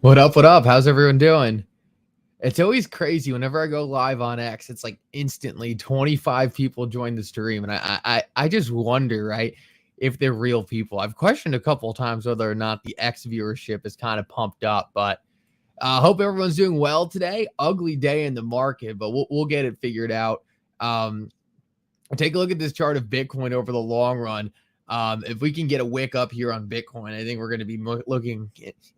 What up? What up? How's everyone doing? It's always crazy whenever I go live on X. It's like instantly 25 people join the stream, and I just wonder, right, if they're real people. I've questioned a couple of times whether or not the X viewership is kind of pumped up, but hope everyone's doing well today. Ugly day in the market, but we'll get it figured out. Um, Take a look at this chart of Bitcoin over the long run. If we can get a wick up here on Bitcoin, I think we're going to be looking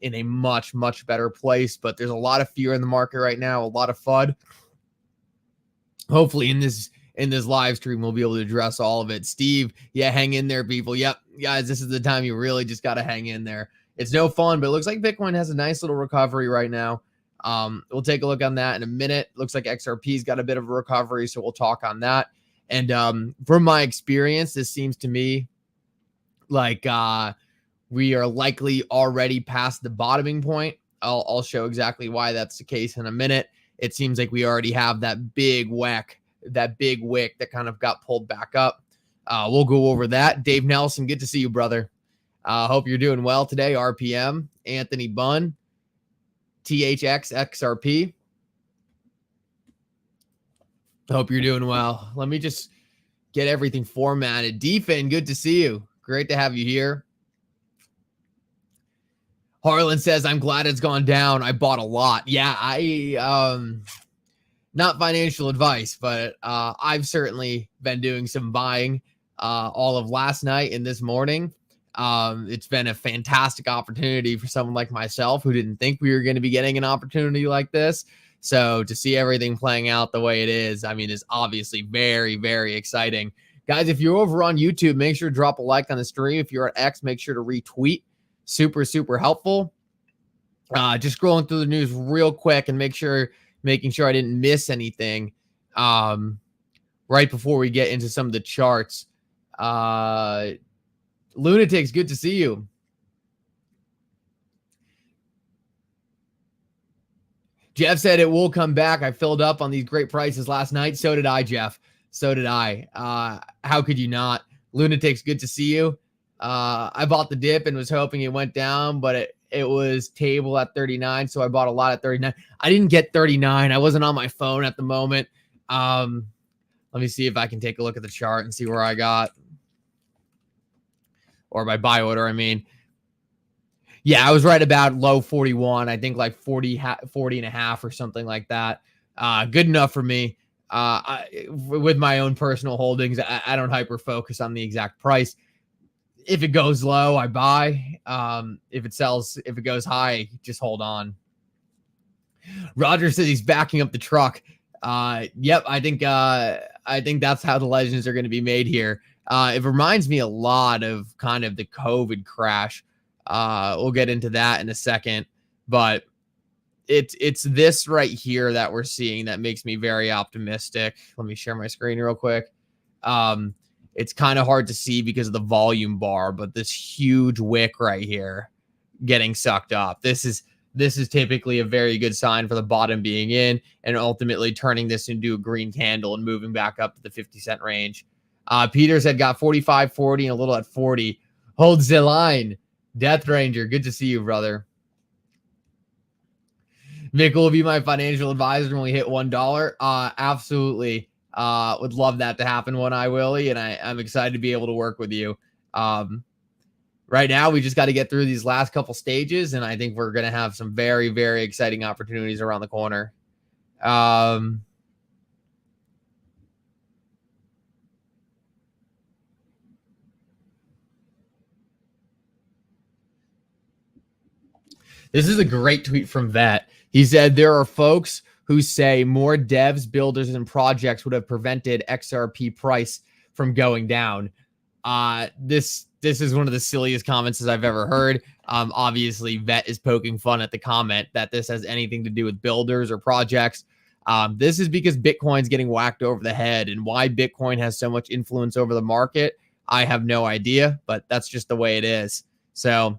in a much, much better place. But there's a lot of fear in the market right now, a lot of FUD. Hopefully in this live stream, we'll be able to address all of it. Steve, yeah, hang in there, people. Yep, guys, this is the time you really just got to hang in there. It's no fun, but it looks like Bitcoin has a nice little recovery right now. We'll take a look on that in a minute. Looks like XRP's got a bit of a recovery, so we'll talk on that. And from my experience, this seems to me like we are likely already past the bottoming point. I'll show exactly why that's the case in a minute. It seems like we already have that big wick that kind of got pulled back up. We'll go over that. Dave Nelson, good to see you, brother. Hope you're doing well today. RPM, Anthony Bunn, THX, XRP. Hope you're doing well. Let me just get everything formatted. Defin, good to see you. Great to have you here. Harlan says, I'm glad it's gone down. I bought a lot. Yeah, not financial advice, but I've certainly been doing some buying all of last night and this morning. It's been a fantastic opportunity for someone like myself who didn't think we were going to be getting an opportunity like this. So to see everything playing out the way it is, I mean, is obviously very, very exciting. Guys, if you're over on YouTube, make sure to drop a like on the stream. If you're at X, make sure to retweet. Super, super helpful. Just scrolling through the news real quick and making sure I didn't miss anything right before we get into some of the charts. Lunatics, good to see you. Jeff said it will come back. I filled up on these great prices last night. So did I, Jeff. So did I. How could you not? Lunatics, good to see you. I bought the dip and was hoping it went down, but it was table at 39, so I bought a lot at 39. I didn't get 39. I wasn't on my phone at the moment. Let me see if I can take a look at the chart and see where I got. Or my buy order, I mean. Yeah, I was right about low 41. I think like 40 and a half or something like that. Good enough for me. With my own personal holdings, I don't hyper focus on the exact price. If it goes low, I buy. If it goes high, just hold on. Roger says he's backing up the truck. Yep, I think that's how the legends are going to be made here. It reminds me a lot of kind of the COVID crash. We'll get into that in a second, but it's this right here that we're seeing that makes me very optimistic. Let me share my screen real quick. It's kind of hard to see because of the volume bar, but this huge wick right here getting sucked up. This is typically a very good sign for the bottom being in and ultimately turning this into a green candle and moving back up to the 50-cent range. Peters had got 45, 40, and a little at 40. Hold the line. Death Ranger, good to see you, brother. Vic will be my financial advisor when we hit $1. Absolutely. Would love that to happen when I will, and I'm excited to be able to work with you. Right now, we just got to get through these last couple stages, and I think we're going to have some very, very exciting opportunities around the corner. This is a great tweet from Vet. He said, there are folks who say more devs, builders, and projects would have prevented XRP price from going down. This is one of the silliest comments I've ever heard. Obviously, Vet is poking fun at the comment that this has anything to do with builders or projects. This is because Bitcoin's getting whacked over the head, and why Bitcoin has so much influence over the market, I have no idea, but that's just the way it is. So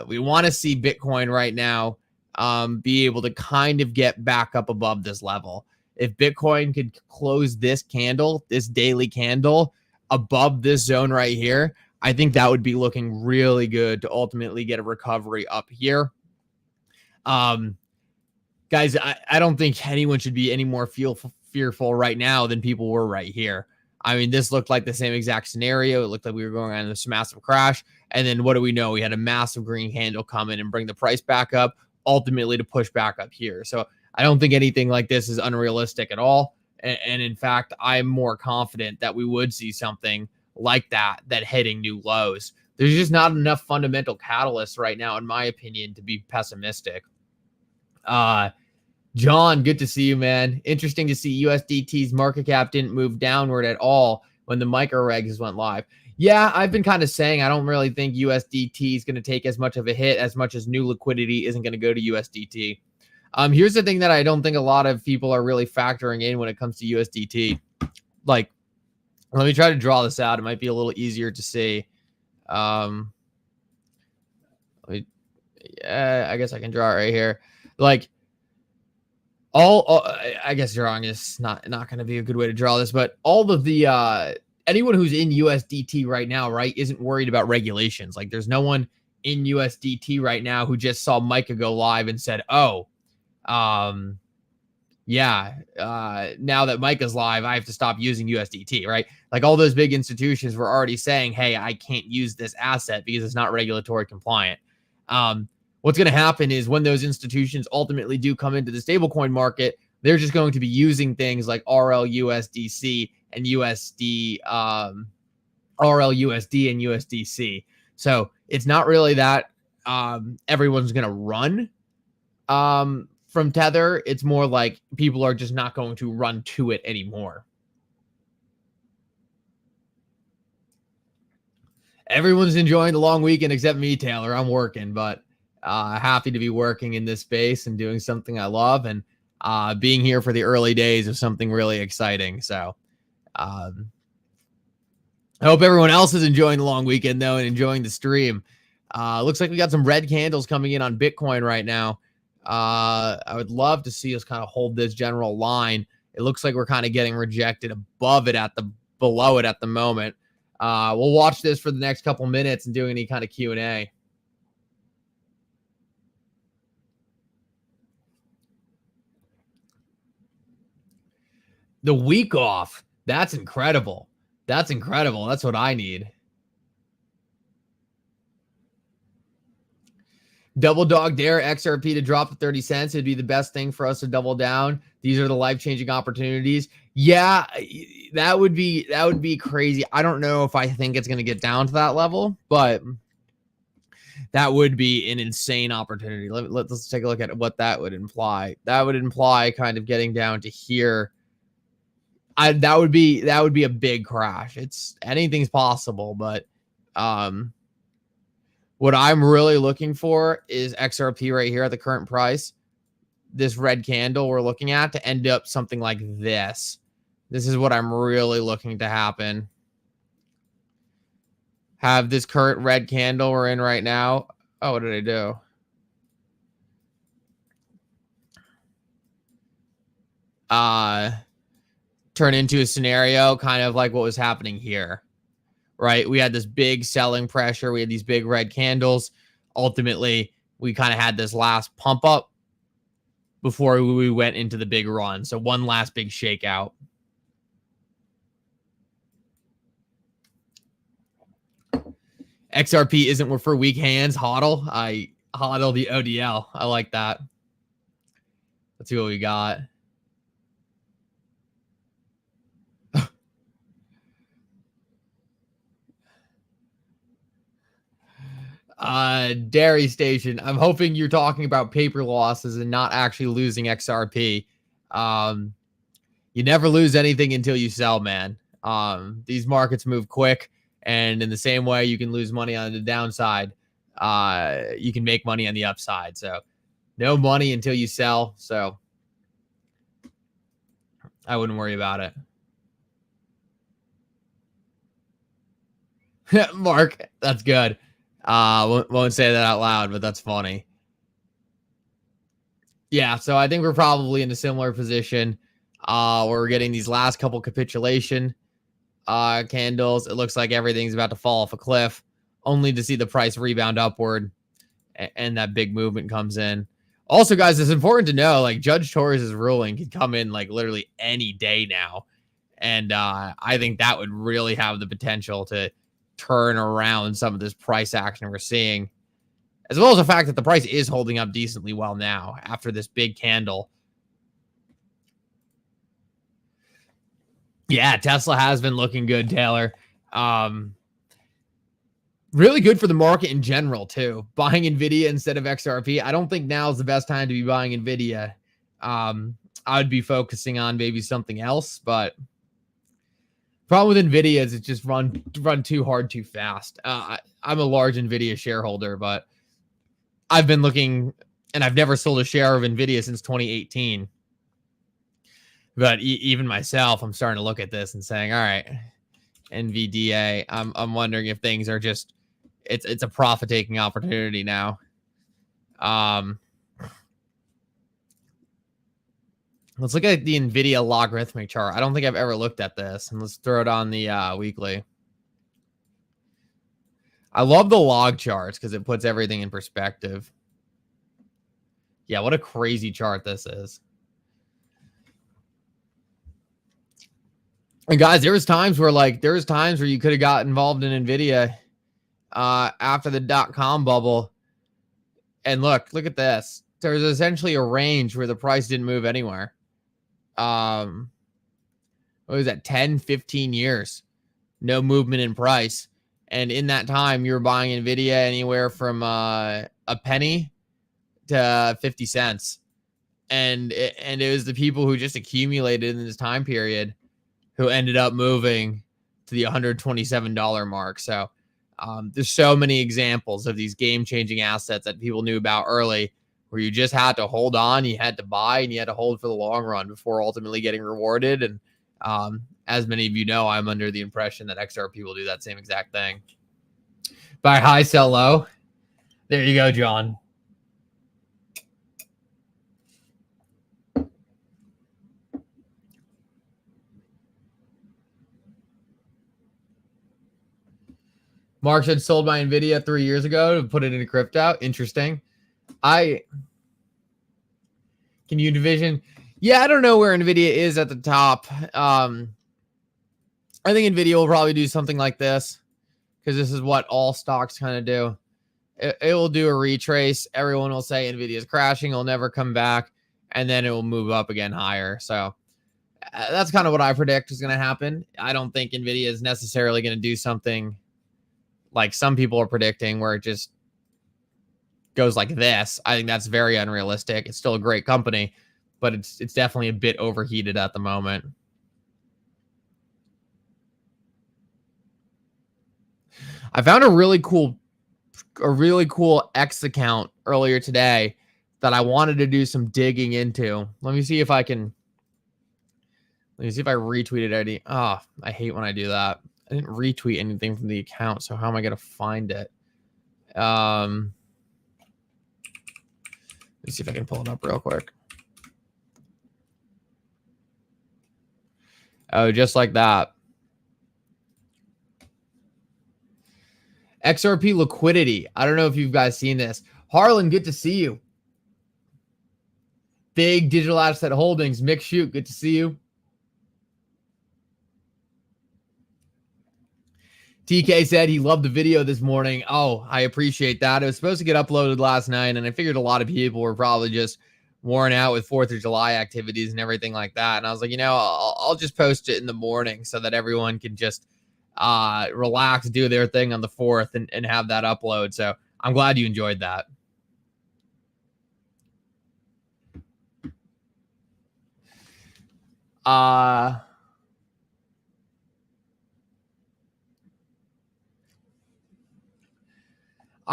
we want to see Bitcoin right now be able to kind of get back up above this level. If Bitcoin could close this candle, this daily candle, above this zone right here, I think that would be looking really good to ultimately get a recovery up here. Guys, I don't think anyone should be any more fearful right now than people were right here. I mean, this looked like the same exact scenario. It looked like we were going on this massive crash. And then what do we know? We had a massive green candle come in and bring the price back up, ultimately to push back up here. So I don't think anything like this is unrealistic at all. And in fact, I'm more confident that we would see something like that hitting new lows. There's just not enough fundamental catalysts right now, in my opinion, to be pessimistic. John, good to see you, man. Interesting to see USDT's market cap didn't move downward at all when the micro regs went live. Yeah, I've been kind of saying I don't really think USDT is going to take as much of a hit as much as new liquidity isn't going to go to USDT. Here's the thing that I don't think a lot of people are really factoring in when it comes to USDT. Like, let me try to draw this out. It might be a little easier to see. Yeah, I guess I can draw it right here. Like, I guess drawing is not going to be a good way to draw this, but all of the anyone who's in USDT right now, right, isn't worried about regulations. Like, there's no one in USDT right now who just saw Micah go live and said, "Oh, yeah, now that Micah's live, I have to stop using USDT," right? Like, all those big institutions were already saying, "Hey, I can't use this asset because it's not regulatory compliant." What's going to happen is when those institutions ultimately do come into the stablecoin market, they're just going to be using things like RLUSDC and RLUSD and USDC. So it's not really that everyone's going to run from Tether. It's more like people are just not going to run to it anymore. Everyone's enjoying the long weekend except me, Taylor. I'm working, but happy to be working in this space and doing something I love, and being here for the early days of something really exciting. So I hope everyone else is enjoying the long weekend, though, and enjoying the stream. Looks like we got some red candles coming in on Bitcoin right now. I would love to see us kind of hold this general line. It looks like we're kind of getting rejected above it below it at the moment. We'll watch this for the next couple minutes and do any kind of Q&A. The week off. That's incredible. That's incredible. That's what I need. Double dog dare XRP to drop to 30 cents. It'd be the best thing for us to double down. These are the life-changing opportunities. Yeah, that would be crazy. I don't know if I think it's going to get down to that level, but that would be an insane opportunity. Let's take a look at what that would imply. That would imply kind of getting down to here. That would be a big crash. Anything's possible, but what I'm really looking for is XRP right here at the current price. This red candle we're looking at to end up something like this. This is what I'm really looking to happen. Have this current red candle we're in right now. Oh, what did I do? Turn into a scenario kind of like what was happening here, right? We had this big selling pressure. We had these big red candles. Ultimately, we kind of had this last pump up before we went into the big run. So one last big shakeout. XRP isn't for weak hands. HODL. I HODL the ODL. I like that. Let's see what we got. Dairy Station. I'm hoping you're talking about paper losses and not actually losing XRP. You never lose anything until you sell, man. These markets move quick, and in the same way you can lose money on the downside, you can make money on the upside. So no money until you sell. So I wouldn't worry about it. Mark, that's good. Won't say that out loud, but that's funny. Yeah, so I think we're probably in a similar position where we're getting these last couple capitulation candles. It looks like everything's about to fall off a cliff, only to see the price rebound upward and that big movement comes in. Also, guys, it's important to know, like, Judge Torres' ruling could come in, like, literally any day now. And I think that would really have the potential to turn around some of this price action we're seeing, as well as the fact that the price is holding up decently well now after this big candle. Yeah, Tesla has been looking good, Taylor. Really good for the market in general, too. Buying Nvidia instead of XRP. I don't think now is the best time to be buying Nvidia. I would be focusing on maybe something else, but problem with Nvidia is it just run too hard too fast. I'm a large Nvidia shareholder, but I've been looking, and I've never sold a share of Nvidia since 2018. But even myself, I'm starting to look at this and saying, all right, NVDA, I'm wondering if things are just, it's a profit taking opportunity now. Let's look at the Nvidia logarithmic chart. I don't think I've ever looked at this, and let's throw it on the weekly. I love the log charts because it puts everything in perspective. Yeah, what a crazy chart this is. And guys, there was times where you could have got involved in Nvidia after the .com bubble. And look at this. There's essentially a range where the price didn't move anywhere. What was that? 10, 15 years. No movement in price. And in that time, you were buying Nvidia anywhere from a penny to 50 cents. And it was the people who just accumulated in this time period who ended up moving to the $127 mark. So there's so many examples of these game-changing assets that people knew about early, where you just had to hold on, you had to buy, and you had to hold for the long run before ultimately getting rewarded. And as many of you know, I'm under the impression that XRP will do that same exact thing. Buy high, sell low. There you go, John. Mark had sold my Nvidia 3 years ago to put it into crypto. Interesting. Can you envision? Yeah, I don't know where Nvidia is at the top. I think Nvidia will probably do something like this, because this is what all stocks kind of do. It will do a retrace. Everyone will say Nvidia is crashing. It'll never come back. And then it will move up again higher. So that's kind of what I predict is going to happen. I don't think Nvidia is necessarily going to do something like some people are predicting, where it just goes like this. I think that's very unrealistic. It's still a great company, but it's definitely a bit overheated at the moment. I found a really cool X account earlier today that I wanted to do some digging into. Let me see if I retweeted any. Oh, I hate when I do that. I didn't retweet anything from the account, so how am I going to find it? Let's see if I can pull it up real quick. Oh, just like that. XRP liquidity. I don't know if you guys seen this. Harlan, good to see you. Big digital asset holdings. Mick Shoot, good to see you. TK said he loved the video this morning. Oh, I appreciate that. It was supposed to get uploaded last night, and I figured a lot of people were probably just worn out with 4th of July activities and everything like that. And I was like, I'll just post it in the morning so that everyone can just relax, do their thing on the 4th and have that upload. So I'm glad you enjoyed that.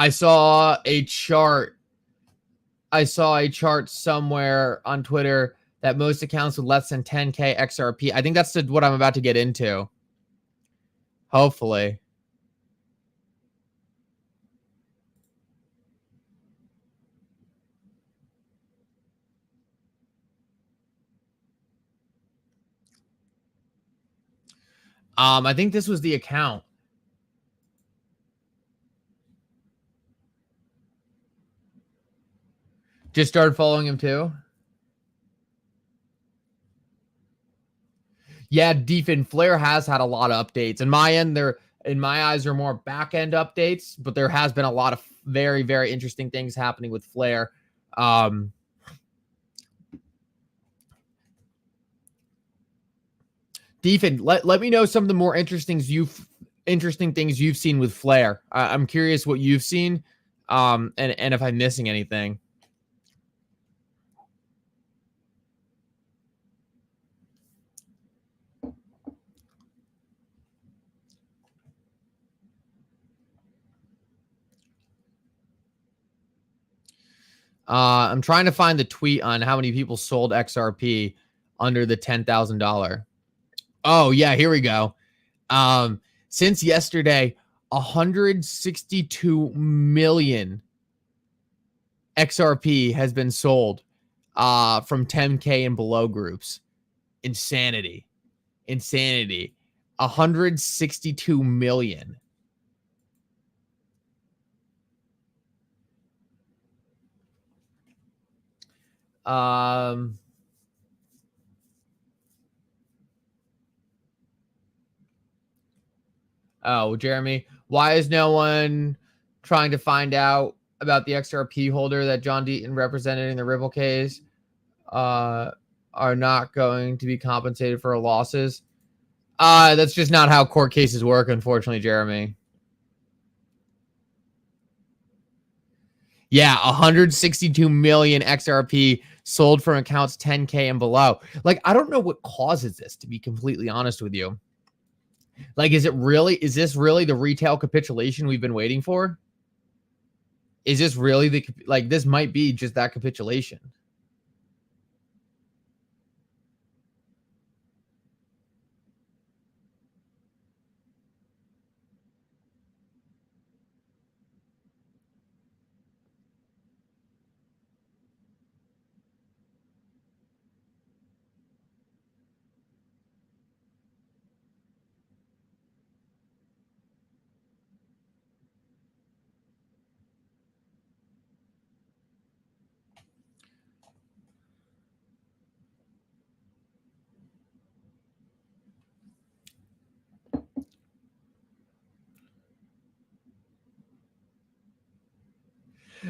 I saw a chart somewhere on Twitter that most accounts with less than 10K XRP. I think that's what I'm about to get into. Hopefully. I think this was the account. Just started following him too. Yeah, Defin Flare has had a lot of updates. In my end, they're in my eyes are more back end updates, but there has been a lot of very, very interesting things happening with Flare. Defin, let me know some of the more interesting things you've seen with Flare. I'm curious what you've seen, and if I'm missing anything. I'm trying to find the tweet on how many people sold XRP under the $10,000. Oh yeah, here we go. Since yesterday, 162 million XRP has been sold from 10K and below groups. Insanity. 162 million. Oh, Jeremy, why is no one trying to find out about the XRP holder that John Deaton represented in the Ripple case are not going to be compensated for losses? That's just not how court cases work, unfortunately, Jeremy. Yeah, 162 million XRP sold from accounts 10K and below. Like, I don't know what causes this, to be completely honest with you. Like, is this really the retail capitulation we've been waiting for? Is this really this might be just that capitulation.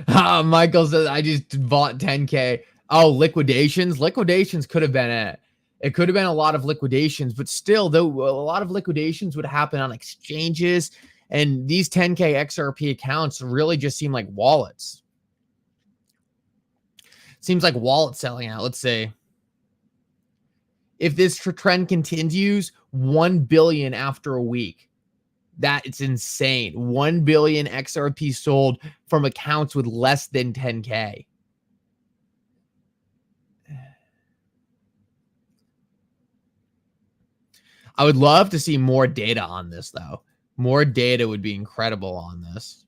Michael says, I just bought 10K. Oh, liquidations. Liquidations could have been it. It could have been a lot of liquidations, but still, though, a lot of liquidations would happen on exchanges. And these 10K XRP accounts really just seem like wallets. Seems like wallet selling out. Let's say if this trend continues, 1 billion after a week. That it's insane. 1 billion XRP sold from accounts with less than 10K. I would love to see more data on this, though. More data would be incredible on this.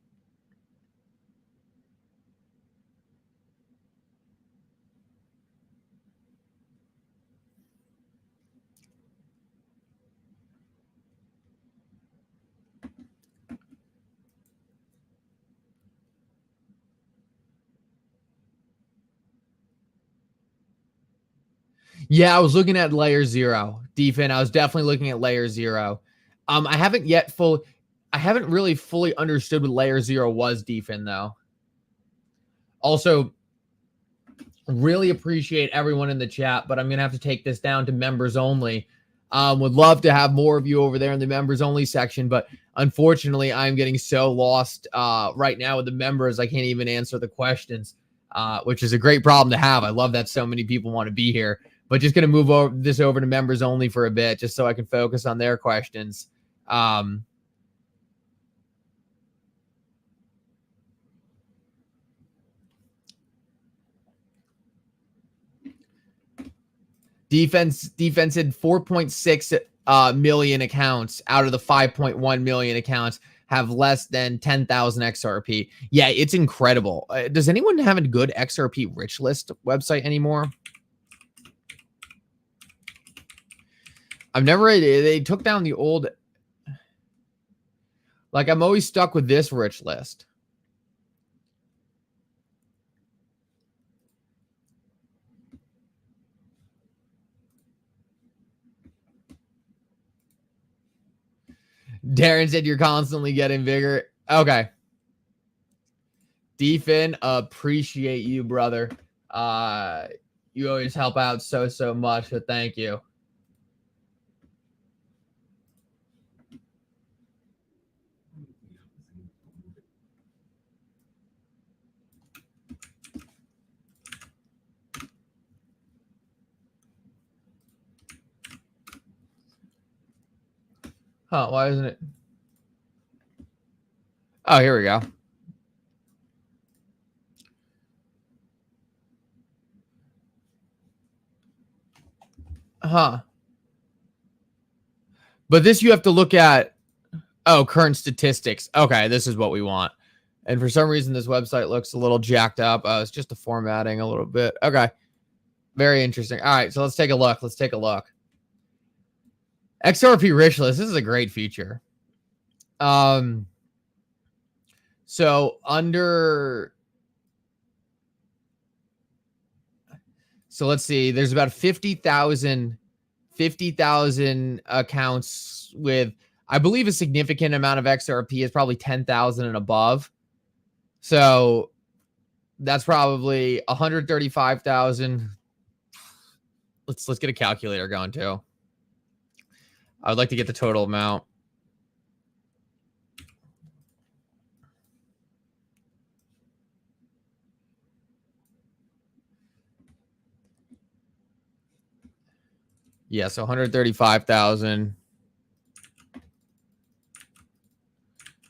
Yeah, I was looking at layer 0. Defin, I was definitely looking at layer 0. I haven't really fully understood what layer 0 was, Defin, though. Also, really appreciate everyone in the chat, but I'm going to have to take this down to members only. Would love to have more of you over there in the members only section, but unfortunately, I'm getting so lost right now with the members, I can't even answer the questions, which is a great problem to have. I love that so many people want to be here, but just going to move over to members only for a bit, just so I can focus on their questions. Defense had 4.6 million accounts out of the 5.1 million accounts have less than 10,000 XRP. Yeah, it's incredible. Does anyone have a good XRP rich list website anymore? They took down the old, like, I'm always stuck with this rich list. Darren said you're constantly getting bigger. Okay. Defin, appreciate you, brother. You always help out so much, so thank you. Huh, why isn't it? Oh, here we go. Huh. But this you have to look at, oh, current statistics. Okay, this is what we want. And for some reason, this website looks a little jacked up. It's just the formatting a little bit. Okay. Very interesting. All right, so let's take a look. Let's take a look. XRP Rich List. This is a great feature. So under, so let's see, there's about 50,000 accounts with, I believe, a significant amount of XRP is probably 10,000 and above. So that's probably 135,000. Let's get a calculator going too. I would like to get the total amount. Yeah, so 135,000.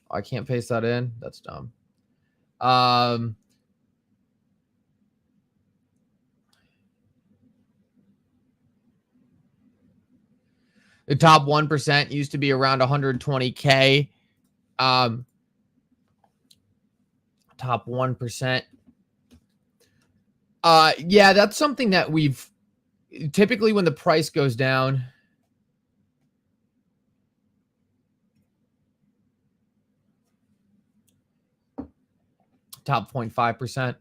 I can't paste that in. That's dumb. The top 1% used to be around 120K. Top 1%. Yeah, that's something that we've typically, when the price goes down, top 0.5%.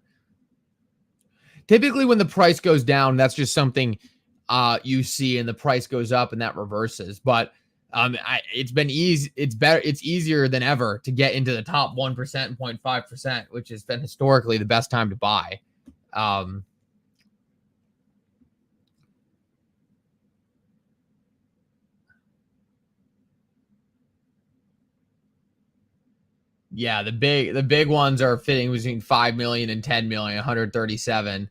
Typically, when the price goes down, that's just something you see, and the price goes up and that reverses. But it's been easy. It's better. It's easier than ever to get into the top 1% and 0.5%, which has been historically the best time to buy. Yeah, the big ones are fitting between 5 million and 10 million, 137,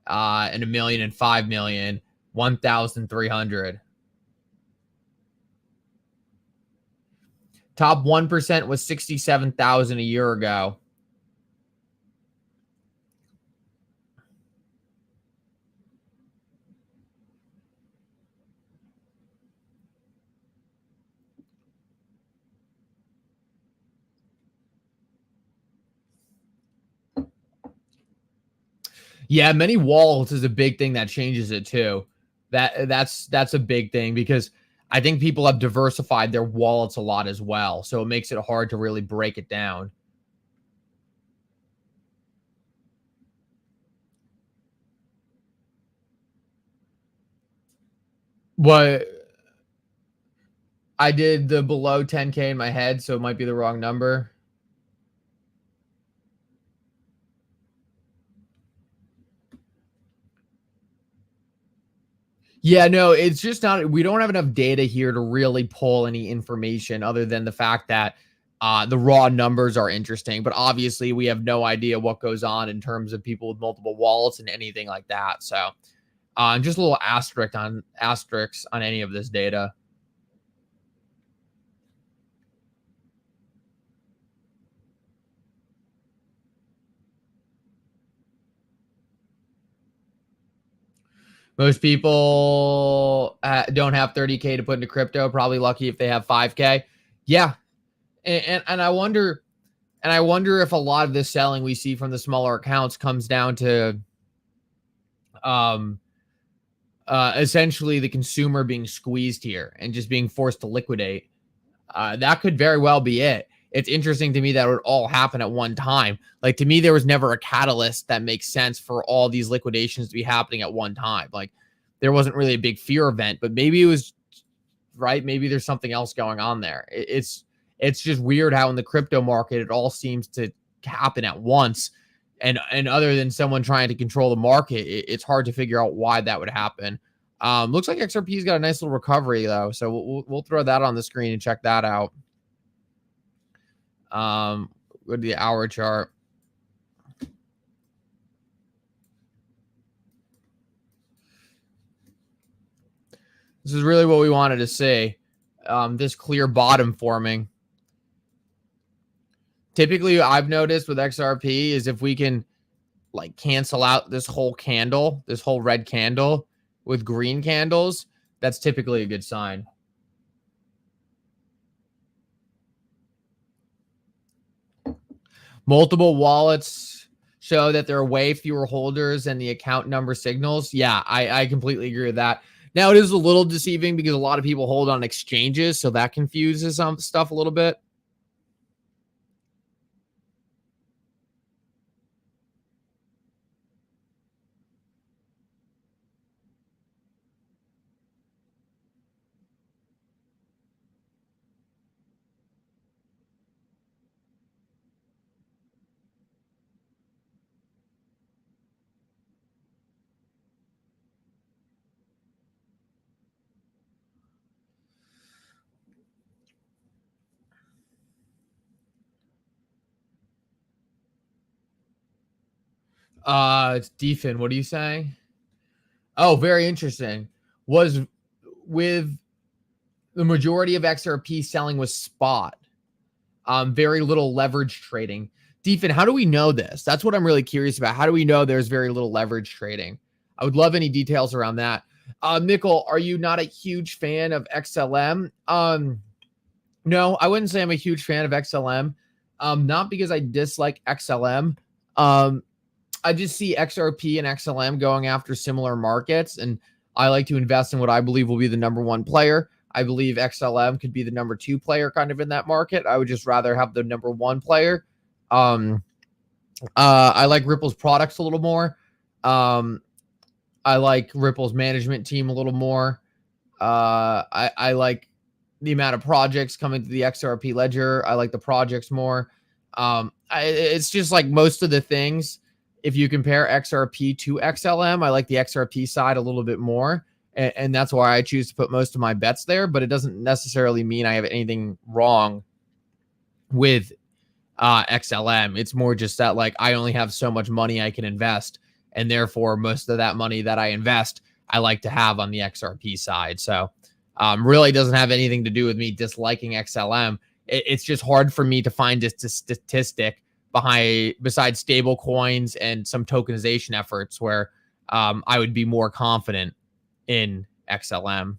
and a million and 5 million, 1,300. Top 1% was 67,000 a year ago. Yeah, many wallets is a big thing that changes it too. That's a big thing, because I think people have diversified their wallets a lot as well. So it makes it hard to really break it down. What I did the below 10K in my head, so it might be the wrong number. Yeah, no, it's just not, we don't have enough data here to really pull any information other than the fact that the raw numbers are interesting. But obviously, we have no idea what goes on in terms of people with multiple wallets and anything like that. So just a little asterisks on any of this data. Most people don't have 30K to put into crypto. Probably lucky if they have 5K. Yeah, and I wonder, if a lot of this selling we see from the smaller accounts comes down to essentially the consumer being squeezed here and just being forced to liquidate. That could very well be it. It's interesting to me that it would all happen at one time. Like, to me, there was never a catalyst that makes sense for all these liquidations to be happening at one time. Like, there wasn't really a big fear event, but maybe it was right? Maybe there's something else going on there. It's just weird how in the crypto market it all seems to happen at once, and other than someone trying to control the market, it's hard to figure out why that would happen. Looks like XRP's got a nice little recovery though, so we'll throw that on the screen and check that out. Go to the hour chart. This is really what we wanted to see. This clear bottom forming. Typically, I've noticed with XRP is if we can like cancel out this whole candle, this whole red candle with green candles, that's typically a good sign. Multiple wallets show that there are way fewer holders than the account number signals. Yeah, I completely agree with that. Now, it is a little deceiving because a lot of people hold on exchanges, so that confuses some stuff a little bit. It's Defin. What are you saying? Oh, very interesting. Was with the majority of XRP selling was spot. Very little leverage trading. Defin, how do we know this? That's what I'm really curious about. How do we know there's very little leverage trading? I would love any details around that. Nickel, are you not a huge fan of XLM? No, I wouldn't say I'm a huge fan of XLM. Not because I dislike XLM. I just see XRP and XLM going after similar markets, and I like to invest in what I believe will be the number one player. I believe XLM could be the number two player kind of in that market. I would just rather have the number one player. I like Ripple's products a little more. I like Ripple's management team a little more. I like the amount of projects coming to the XRP ledger. I like the projects more. It's just like most of the things. If you compare XRP to XLM, I like the XRP side a little bit more. And that's why I choose to put most of my bets there. But it doesn't necessarily mean I have anything wrong with XLM. It's more just that like I only have so much money I can invest. And therefore, most of that money that I invest, I like to have on the XRP side. So really doesn't have anything to do with me disliking XLM. It's just hard for me to find a statistic besides stable coins and some tokenization efforts where I would be more confident in XLM.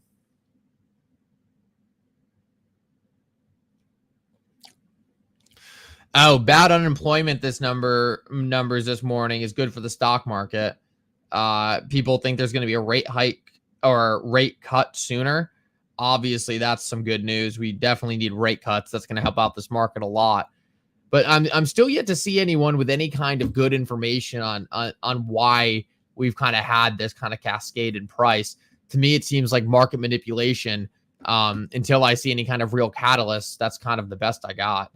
Oh, bad unemployment. Numbers this morning is good for the stock market. People think there's going to be a rate hike or rate cut sooner. Obviously, that's some good news. We definitely need rate cuts. That's going to help out this market a lot. But I'm still yet to see anyone with any kind of good information on why we've kind of had this kind of cascade in price. To me, it seems like market manipulation. Until I see any kind of real catalyst, that's kind of the best I got.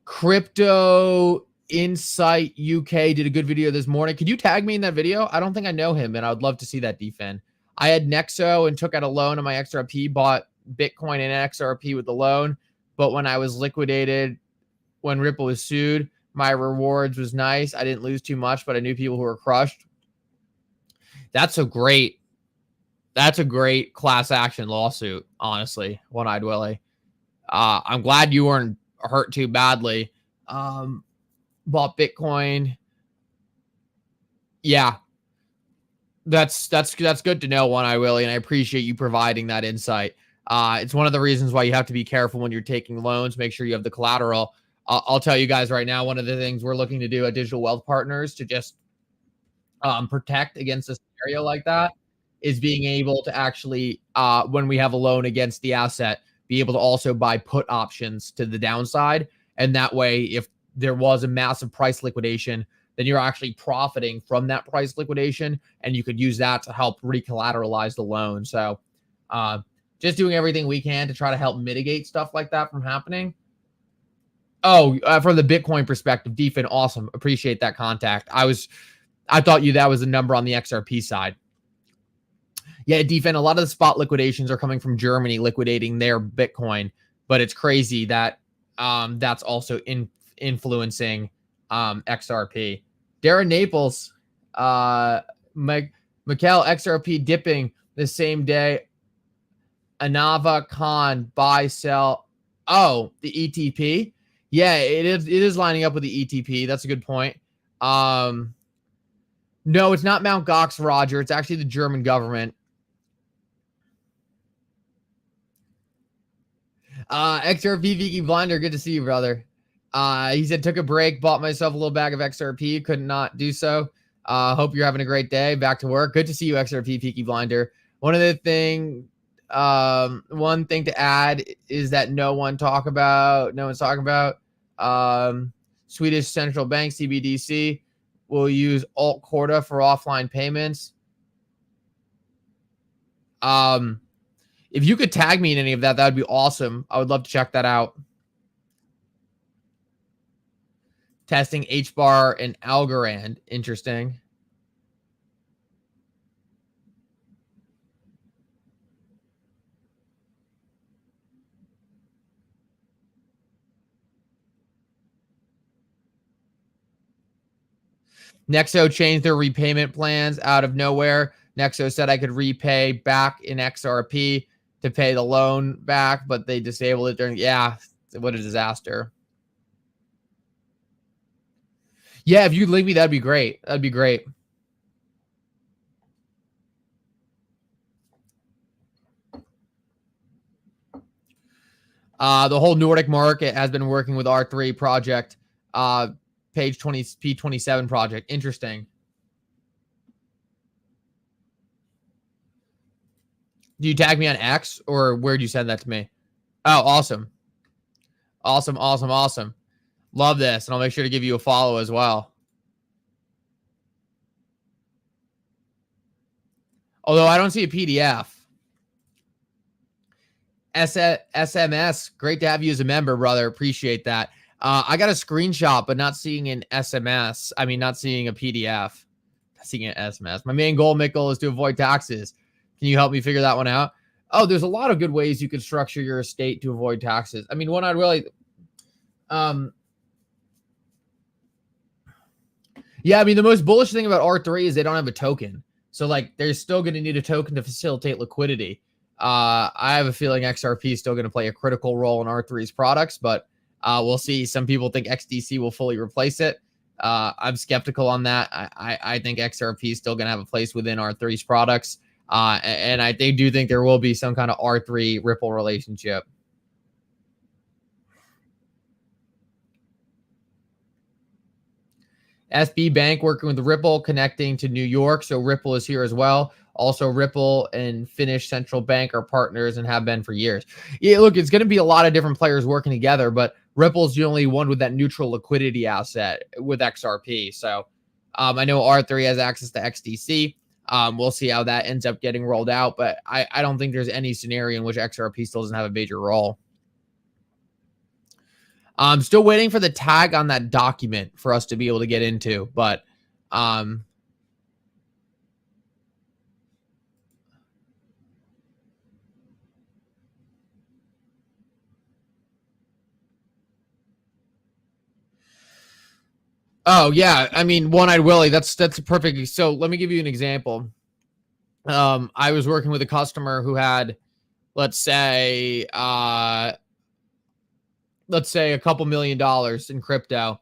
Crypto Insight UK did a good video this morning. Could you tag me in that video? I don't think I know him, and I would love to see that, Defin. I had Nexo and took out a loan on my XRP, bought Bitcoin and XRP with the loan. But when I was liquidated, when Ripple was sued, my rewards was nice. I didn't lose too much, but I knew people who were crushed. That's a great class action lawsuit, honestly, One-Eyed Willie. I'm glad you weren't hurt too badly. Bought Bitcoin. Yeah. That's good to know, One-Eyed Willie, and I appreciate you providing that insight. It's one of the reasons why you have to be careful when you're taking loans. Make sure you have the collateral. I'll tell you guys right now, one of the things we're looking to do at Digital Wealth Partners to just protect against a scenario like that is being able to actually, when we have a loan against the asset, be able to also buy put options to the downside. And that way, if there was a massive price liquidation, then you're actually profiting from that price liquidation, and you could use that to help recollateralize the loan. So just doing everything we can to try to help mitigate stuff like that from happening. Oh, from the Bitcoin perspective, DFIN, awesome. Appreciate that contact. I thought that was a number on the XRP side. Yeah, DFIN, a lot of the spot liquidations are coming from Germany liquidating their Bitcoin, but it's crazy that that's also influencing XRP. Darren Naples, Mikel, XRP dipping the same day. Anava Khan, buy, sell. Oh, the ETP. Yeah, it is lining up with the ETP. That's a good point. No, it's not Mount Gox, Roger. It's actually the German government. XRP Vicky Blinder, good to see you, brother. He said, took a break, bought myself a little bag of XRP, could not do so. Hope you're having a great day. Back to work. Good to see you, XRP Peaky Blinder. One thing to add is that no one's talking about Swedish Central Bank, CBDC, will use alt Corda for offline payments. If you could tag me in any of that, that would be awesome. I would love to check that out. Testing HBAR and Algorand. Interesting. Nexo changed their repayment plans out of nowhere. Nexo said I could repay back in XRP to pay the loan back, but they disabled it during. Yeah, what a disaster. Yeah, if you link me, that'd be great. That'd be great. The whole Nordic market has been working with R3 project, page 20 P27 project. Interesting. Do you tag me on X, or where'd you send that to me? Oh, awesome. Awesome. Love this. And I'll make sure to give you a follow as well. Although I don't see a PDF. SMS, great to have you as a member, brother. Appreciate that. I got a screenshot, but not seeing an SMS. I mean, not seeing a PDF. Seeing an SMS. My main goal, Mikkel, is to avoid taxes. Can you help me figure that one out? Oh, there's a lot of good ways you can structure your estate to avoid taxes. I mean, one I'd really... yeah, I mean, the most bullish thing about R3 is they don't have a token. So, like, they're still going to need a token to facilitate liquidity. I have a feeling XRP is still going to play a critical role in R3's products, but we'll see. Some people think XDC will fully replace it. I'm skeptical on that. I think XRP is still going to have a place within R3's products. And I do think there will be some kind of R3 Ripple relationship. SB Bank working with Ripple, connecting to New York. So Ripple is here as well. Also, Ripple and Finnish Central Bank are partners and have been for years. Yeah, look, it's going to be a lot of different players working together, but Ripple's the only one with that neutral liquidity asset with XRP. So I know R3 has access to XDC. We'll see how that ends up getting rolled out, but I don't think there's any scenario in which XRP still doesn't have a major role. I'm still waiting for the tag on that document for us to be able to get into, but oh yeah, I mean, One-Eyed Willie, that's a perfect. So let me give you an example. I was working with a customer who had, let's say a couple $1 million in crypto.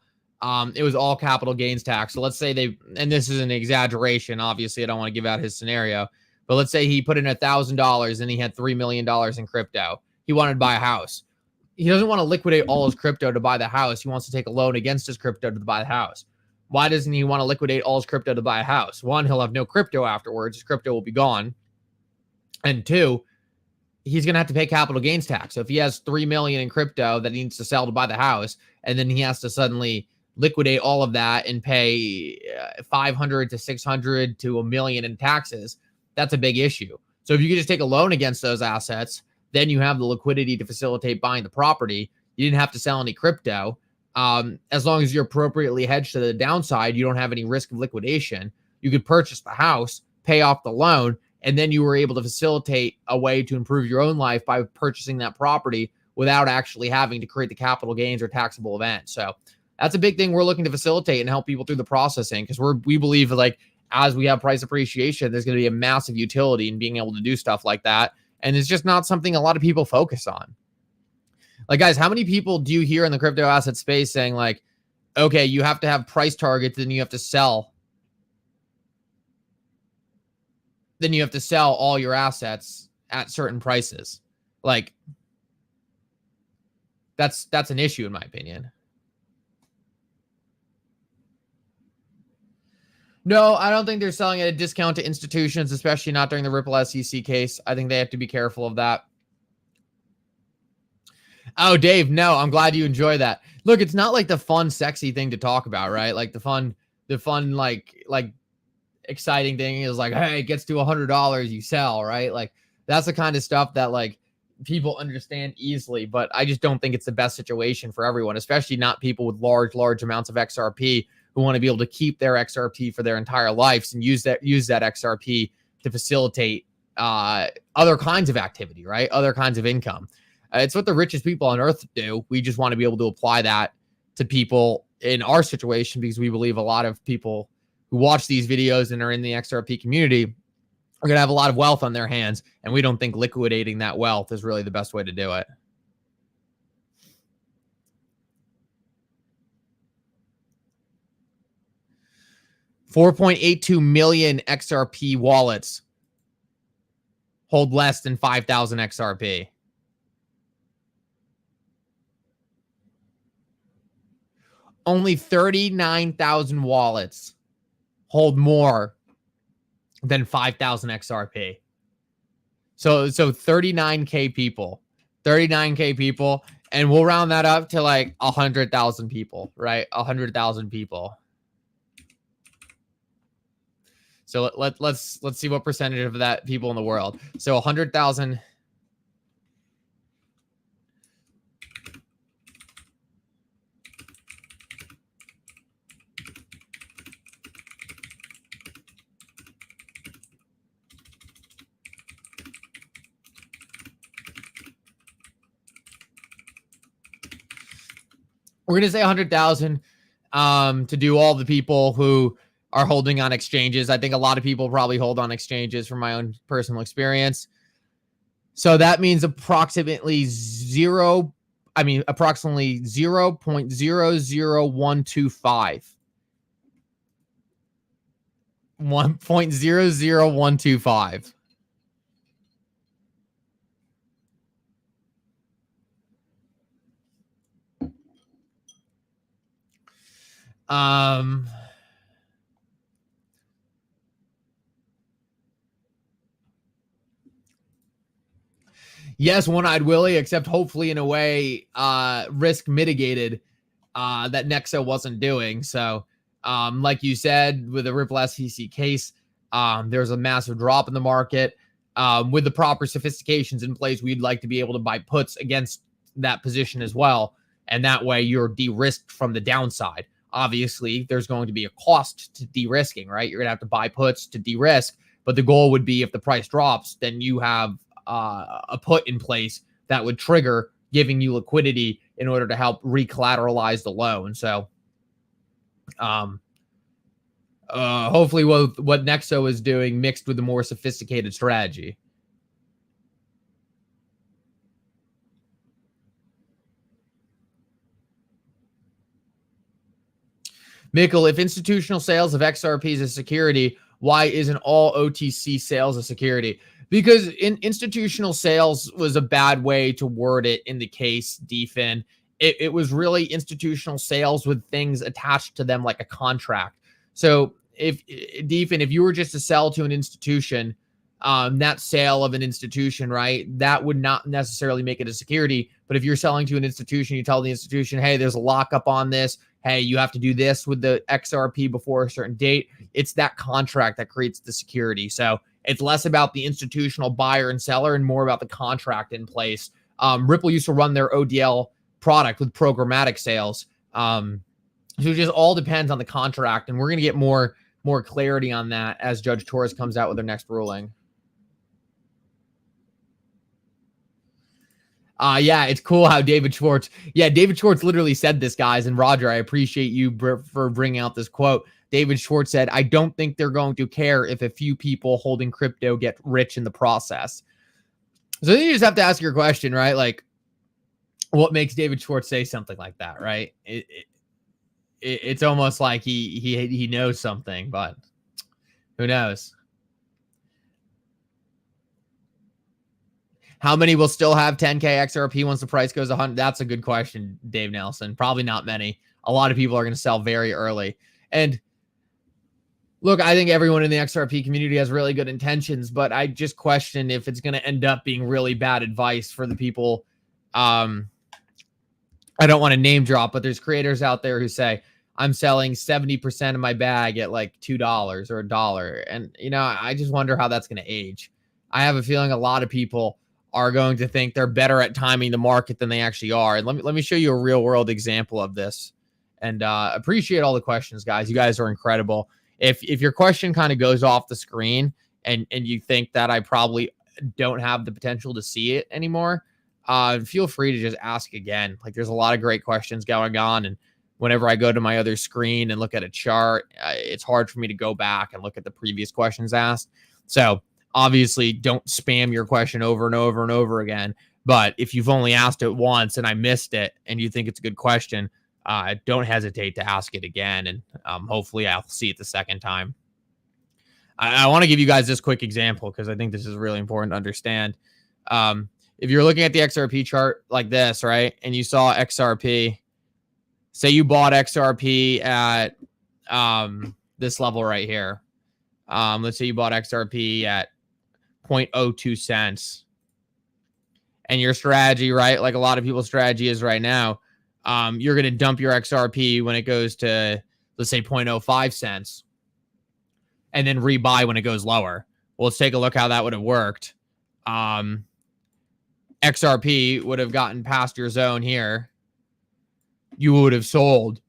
It was all capital gains tax. So let's say and this is an exaggeration. Obviously, I don't want to give out his scenario, but let's say he put in $1,000 and he had $3 million in crypto. He wanted to buy a house. He doesn't want to liquidate all his crypto to buy the house. He wants to take a loan against his crypto to buy the house. Why doesn't he want to liquidate all his crypto to buy a house? One, he'll have no crypto afterwards. His crypto will be gone. And two, he's going to have to pay capital gains tax. So if he has $3 million in crypto that he needs to sell to buy the house, and then he has to suddenly liquidate all of that and pay 500 to 600 to $1 million in taxes, that's a big issue. So if you could just take a loan against those assets, then you have the liquidity to facilitate buying the property. You didn't have to sell any crypto. As long as you're appropriately hedged to the downside, you don't have any risk of liquidation. You could purchase the house, pay off the loan, and then you were able to facilitate a way to improve your own life by purchasing that property without actually having to create the capital gains or taxable event. So that's a big thing we're looking to facilitate and help people through the processing, because we believe like as we have price appreciation, there's going to be a massive utility in being able to do stuff like that. And it's just not something a lot of people focus on. Like, guys, how many people do you hear in the crypto asset space saying like, okay, you have to have price targets, then you have to sell. Then you have to sell all your assets at certain prices. Like, that's an issue in my opinion. No, I don't think they're selling at a discount to institutions, especially not during the Ripple SEC case. I think they have to be careful of that. Oh, Dave, no, I'm glad you enjoy that. Look, it's not like the fun, sexy thing to talk about, right? Like the fun, like exciting thing is like, hey, it gets to $100, you sell, right? Like that's the kind of stuff that like people understand easily, but I just don't think it's the best situation for everyone, especially not people with large amounts of XRP who want to be able to keep their XRP for their entire lives and use that XRP to facilitate other kinds of activity, right? Other kinds of income. It's what the richest people on earth do. We just want to be able to apply that to people in our situation because we believe a lot of people who watch these videos and are in the XRP community are going to have a lot of wealth on their hands. And we don't think liquidating that wealth is really the best way to do it. $4.82 million XRP wallets hold less than 5,000 XRP. Only 39,000 wallets hold more than 5,000 XRP. So 39K people, and we'll round that up to like 100,000 people, right? 100,000 people. So let's see what percentage of that people in the world. So 100,000. We're going to say 100,000 to do all the people who are holding on exchanges. I think a lot of people probably hold on exchanges from my own personal experience. So that means approximately 0.00125. 1.00125. Yes, One-Eyed Willie, except hopefully in a way risk mitigated that Nexo wasn't doing. So like you said, with the Ripple SEC case, there's a massive drop in the market. With the proper sophistications in place, we'd like to be able to buy puts against that position as well. And that way you're de-risked from the downside. Obviously, there's going to be a cost to de-risking, right? You're going to have to buy puts to de-risk. But the goal would be if the price drops, then you have a put in place that would trigger giving you liquidity in order to help recollateralize the loan. So hopefully what Nexo is doing mixed with a more sophisticated strategy. Mikkel, if institutional sales of XRP is a security, why isn't all OTC sales a security? Because institutional sales was a bad way to word it in the case, DFIN. It was really institutional sales with things attached to them like a contract. So if you were just to sell to an institution, that sale of an institution, right, that would not necessarily make it a security. But if you're selling to an institution, you tell the institution, hey, there's a lockup on this. hey, you have to do this with the XRP before a certain date. It's that contract that creates the security. So it's less about the institutional buyer and seller and more about the contract in place. Ripple used to run their ODL product with programmatic sales. So it just all depends on the contract, and we're going to get more clarity on that as Judge Torres comes out with their next ruling. Yeah, it's cool how David Schwartz literally said this, guys. And Roger, I appreciate you for bringing out this quote. David Schwartz said, I don't think they're going to care if a few people holding crypto get rich in the process. So then you just have to ask your question, right? Like, what makes David Schwartz say something like that, right? It's almost like he knows something, but who knows? How many will still have 10K XRP once the price goes 100? That's a good question, Dave Nelson. Probably not many. A lot of people are going to sell very early. And look, I think everyone in the XRP community has really good intentions, but I just question if it's going to end up being really bad advice for the people. I don't want to name drop, but there's creators out there who say, I'm selling 70% of my bag at like $2 or $1. And, you know, I just wonder how that's going to age. I have a feeling a lot of people are going to think they're better at timing the market than they actually are. And let me show you a real world example of this. And appreciate all the questions, guys. You guys are incredible. If your question kind of goes off the screen and you think that I probably don't have the potential to see it anymore, feel free to just ask again. Like, there's a lot of great questions going on. And whenever I go to my other screen and look at a chart, it's hard for me to go back and look at the previous questions asked. So obviously, don't spam your question over and over and over again. But if you've only asked it once and I missed it and you think it's a good question, don't hesitate to ask it again. And hopefully I'll see it the second time. I want to give you guys this quick example because I think this is really important to understand. If you're looking at the XRP chart like this, right, and you saw XRP, say you bought XRP at this level right here. Let's say you bought XRP at 0.02 cents. And your strategy, right, like a lot of people's strategy is right now, you're going to dump your XRP when it goes to, let's say, 0.05 cents and then rebuy when it goes lower. Well, let's take a look how that would have worked. XRP would have gotten past your zone here. You would have sold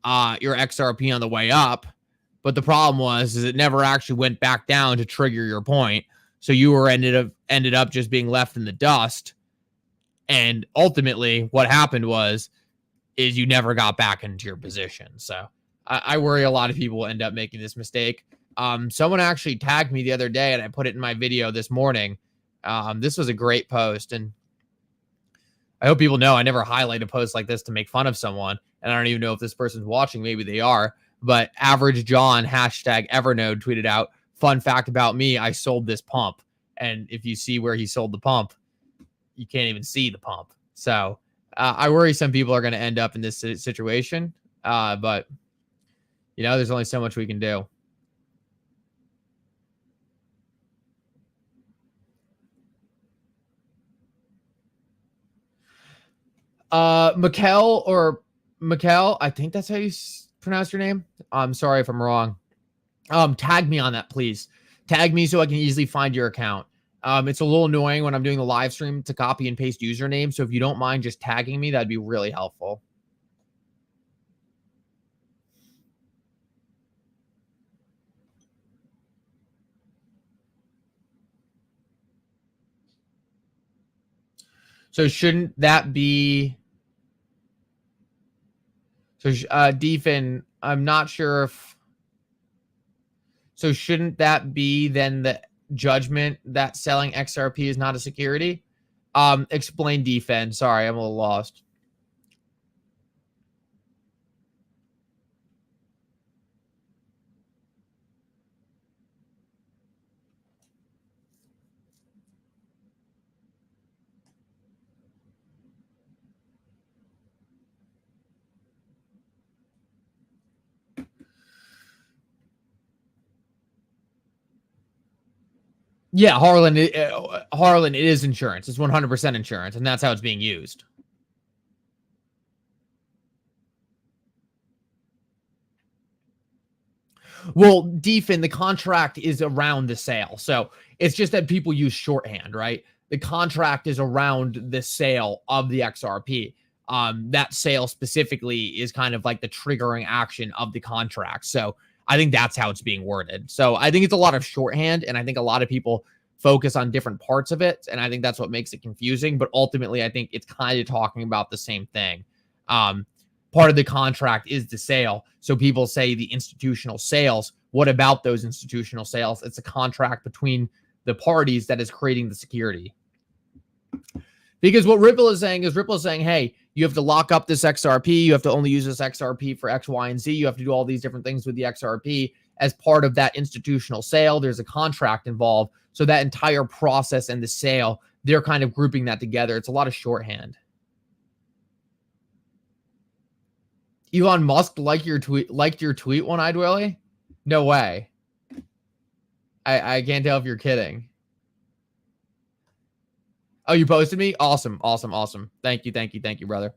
your XRP on the way up. But the problem was it never actually went back down to trigger your point. So you were ended up just being left in the dust. And ultimately what happened is you never got back into your position. So I worry a lot of people will end up making this mistake. Someone actually tagged me the other day and I put it in my video this morning. This was a great post. And I hope people know I never highlight a post like this to make fun of someone. And I don't even know if this person's watching. Maybe they are. But Average John, #Evernode, tweeted out, fun fact about me, I sold this pump. And if you see where he sold the pump, you can't even see the pump. So I worry some people are going to end up in this situation. But, you know, there's only so much we can do. Mikkel, I think that's how you pronounce your name. I'm sorry if I'm wrong. Tag me on that, please. Tag me so I can easily find your account. It's a little annoying when I'm doing the live stream to copy and paste username. So if you don't mind just tagging me, that'd be really helpful. So shouldn't that be... So, Deefin, I'm not sure if... So shouldn't that be then the judgment that selling XRP is not a security? Explain, Deefin. Sorry, I'm a little lost. Yeah, Harlan, it is insurance. It's 100% insurance, and that's how it's being used. Well, DFIN, the contract is around the sale. So it's just that people use shorthand, right? The contract is around the sale of the XRP. That sale specifically is kind of like the triggering action of the contract. So I think that's how it's being worded. So I think it's a lot of shorthand, and I think a lot of people focus on different parts of it, and I think that's what makes it confusing. But ultimately, I think it's kind of talking about the same thing. Part of the contract is the sale. So people say the institutional sales. What about those institutional sales? It's a contract between the parties that is creating the security. Because what Ripple is saying, hey, you have to lock up this XRP. You have to only use this XRP for X, Y, and Z. You have to do all these different things with the XRP as part of that institutional sale. There's a contract involved. So that entire process and the sale, they're kind of grouping that together. It's a lot of shorthand. Elon Musk liked your tweet, One-Eyed Willie? No way. I can't tell if you're kidding. Oh, you posted me? Awesome. Thank you, brother.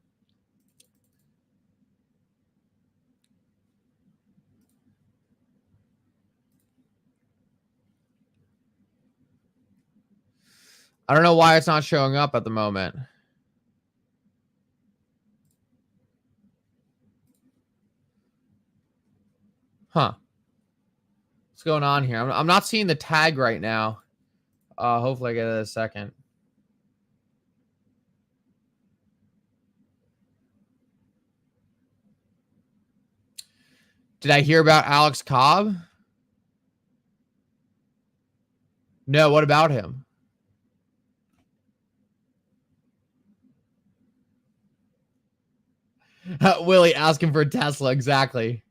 I don't know why it's not showing up at the moment. Huh. What's going on here? I'm not seeing the tag right now. Hopefully I get it in a second. Did I hear about Alex Cobb? No, what about him? Willie asking for a Tesla, exactly.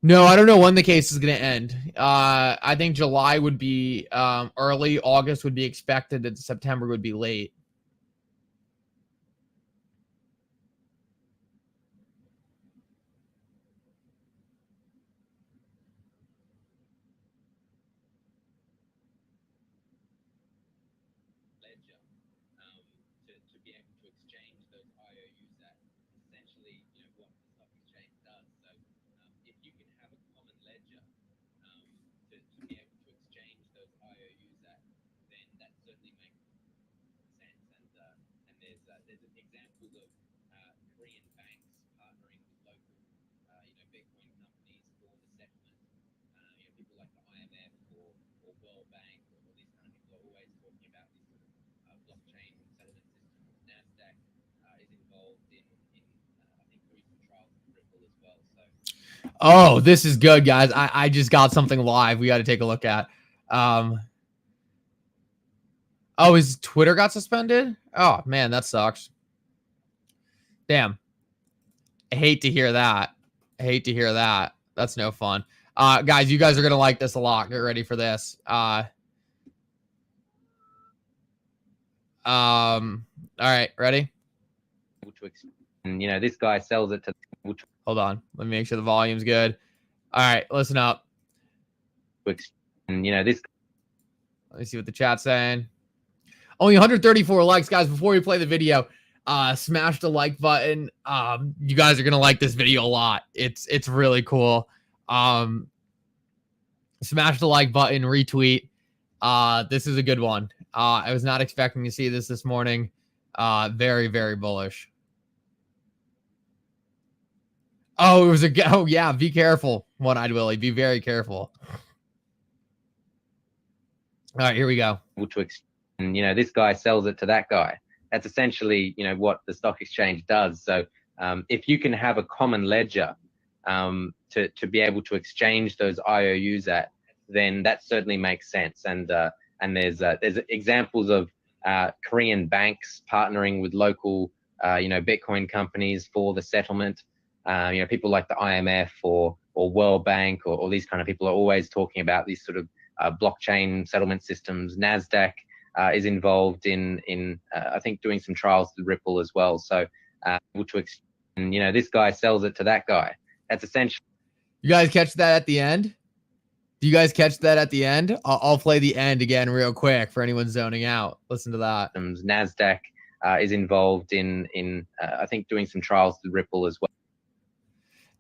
No, I don't know when the case is going to end. I think July would be early. August would be expected, and September would be late. Oh, this is good, guys. I just got something live we got to take a look at. Oh, his Twitter got suspended? Oh, man, that sucks. Damn. I hate to hear that. That's no fun. Guys, you guys are going to like this a lot. Get ready for this. All right, ready? And, this guy sells it to... Hold on. Let me make sure the volume's good. All right, listen up. And, this... Let me see what the chat's saying. Only 134 likes, guys. Before we play the video, smash the like button. You guys are going to like this video a lot. It's really cool. Smash the like button, retweet. This is a good one. I was not expecting to see this morning. Very, very bullish. Oh, it was oh yeah, be careful, One-Eyed Willie. Be very careful. All right, here we go. And, this guy sells it to that guy. That's essentially, what the stock exchange does. So if you can have a common ledger to be able to exchange those IOUs at, then that certainly makes sense. And there's examples of Korean banks partnering with local, Bitcoin companies for the settlement. People like the IMF or World Bank or these kind of people are always talking about these sort of blockchain settlement systems. NASDAQ is involved in I think doing some trials with Ripple as well. So this guy sells it to that guy. That's essentially. You guys catch that at the end? Do you guys catch that at the end? I'll play the end again real quick for anyone zoning out. Listen to that. NASDAQ is involved in I think doing some trials with Ripple as well.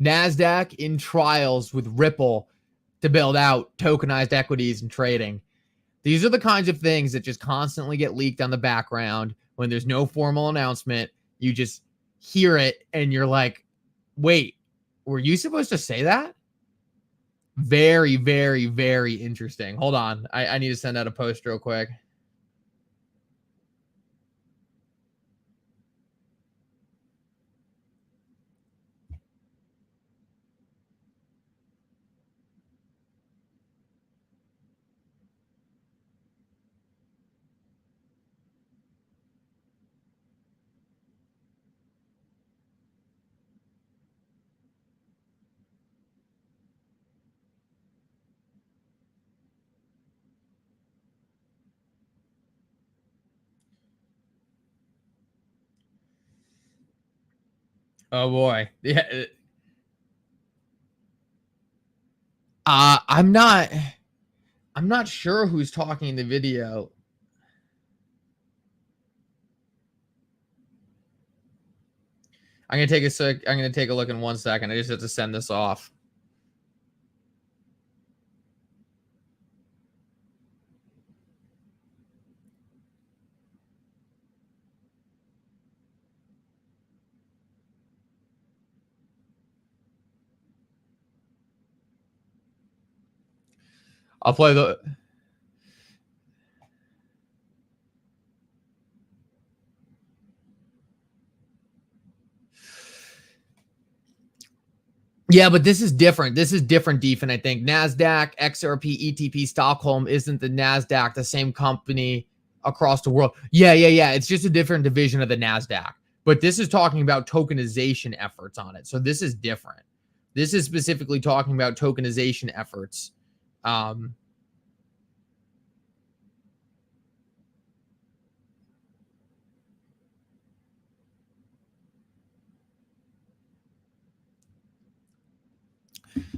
NASDAQ in trials with Ripple to build out tokenized equities and trading. These are the kinds of things that just constantly get leaked on the background when there's no formal announcement. You just hear it and you're like, wait, were you supposed to say that? Very, very, very interesting. Hold on. I need to send out a post real quick. Oh boy. Yeah. I'm not sure who's talking in the video. I'm gonna take a look in 1 second. I just have to send this off. I'll play the. Yeah, but this is different. This is different, Defen, I think. NASDAQ, XRP, ETP, Stockholm isn't the NASDAQ, the same company across the world. Yeah. It's just a different division of the NASDAQ. But this is talking about tokenization efforts on it. So this is different. This is specifically talking about tokenization efforts.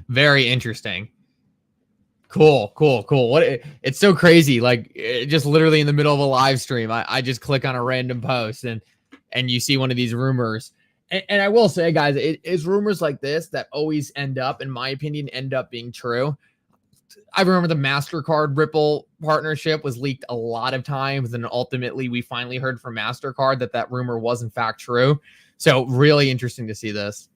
Very interesting. Cool. It's so crazy. Like just literally in the middle of a live stream, I just click on a random post and you see one of these rumors. And I will say, guys, it is rumors like this that always end up, in my opinion, end up being true. I remember the MasterCard Ripple partnership was leaked a lot of times. And ultimately, we finally heard from MasterCard that rumor was in fact true. So really interesting to see this.